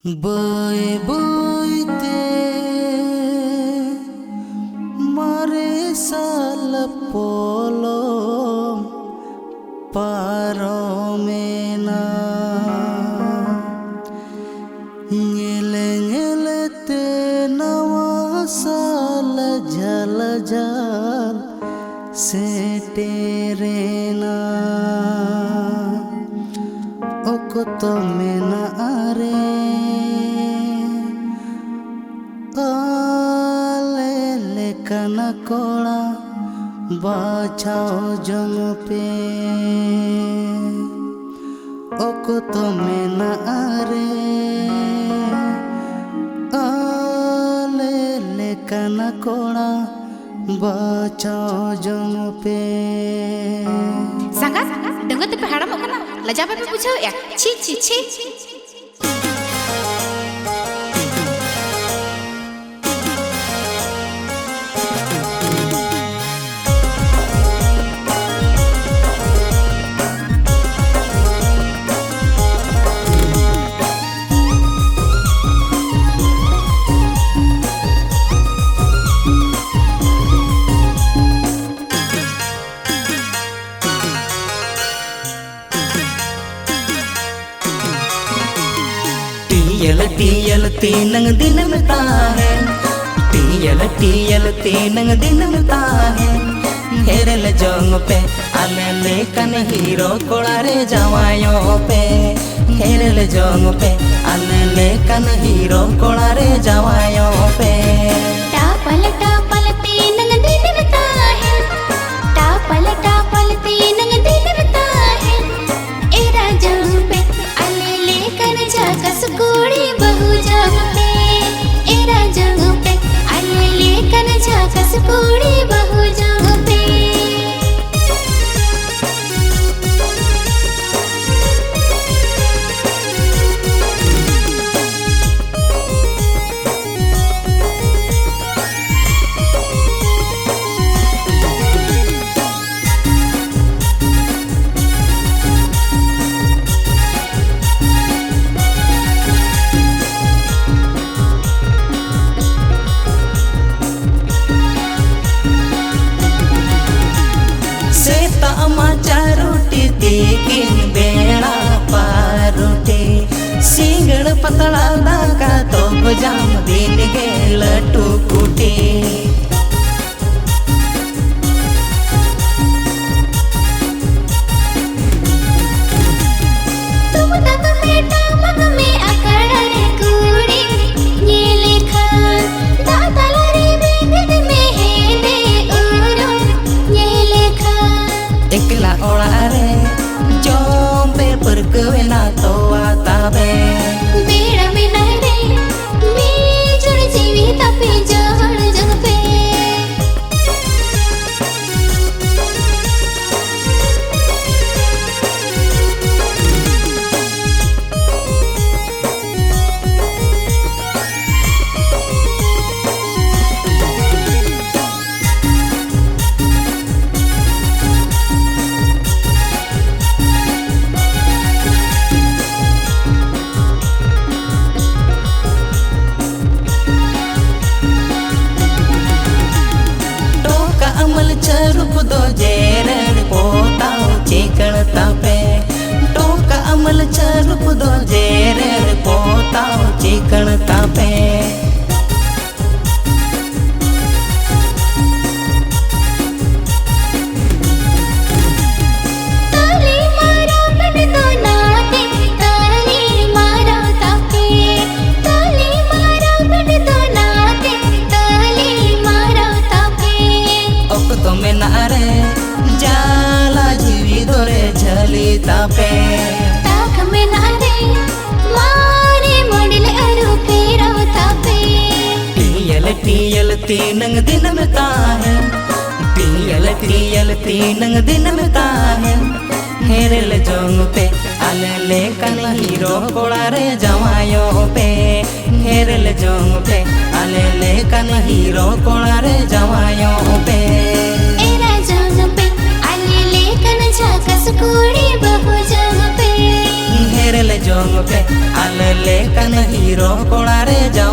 বই বইতে মারে সাল পলম পারমেনা ñele ñelete nawa sal jal jal seterena okoto mena are alele kana kola bachao jong pe okoto mena are alele kana kola bachao jong pe Sangga, dengar tapi haram kan? Lajah apa pucau ya? Ci ci ci. टीयल तीनंग दिन मिलता है टीयल तीनंग दिन मिलता है हेरल जोंग पे आले लेकन hero कोड़ारे जवायों पे हेरल जोंग पे आले लेकन हीरो कोड़ारे जवायों पे टापल तीनंग दिन मिलता है टापल तीनंग दिन मिलता है एरा जोंग पे आले लेकन जाकस कोड़ी बहु जोंग पे एरा जोंग पे आले लेकन जाकस कोड़ी बहु जोंग पे रोटी तीकिन बेड़ा पारोटे सिंगड़ पतला दाका तो जाम दिन गे लटू कुटी तुम तक बेटा मग में अकड़ रे कुड़ी ये लिखा दातल रे बेगद में है दे उरो ये लिखा एकला ओड़ारे जों पे परकवेना तो आताबे बेड़ा में नारे बीजुड़ जीवी तपे जोड़ जग पे चरुप दो जेरड़ पोताओ चिकन तापे टोका अमल चरुप दो जेरड़ पोताओ चिकन तापे ताली मारा बन दो नाते ताली मारा तापे ताली मारा बन दो नाते ताली मारा तापे ओक तो में नारे जाला जीवी दोरे झली तापे ताक में नारे मारे मोडल अरु फेरा तापे टीयल तीनंग दिन में ताहे टीयल तीनंग दिन में ताहे हेरल जोंग पे आले लेकन हीरो कोड़ारे जवायों पे हेरल जोंग पे आले लेकन हीरो कोड़ारे जवायों पे एरा जोंग पे आले लेकन जाकस कोड़ी बहु जोंग पे हेरले जोंग पे आले लेकन हीरो कोड़ा रे जा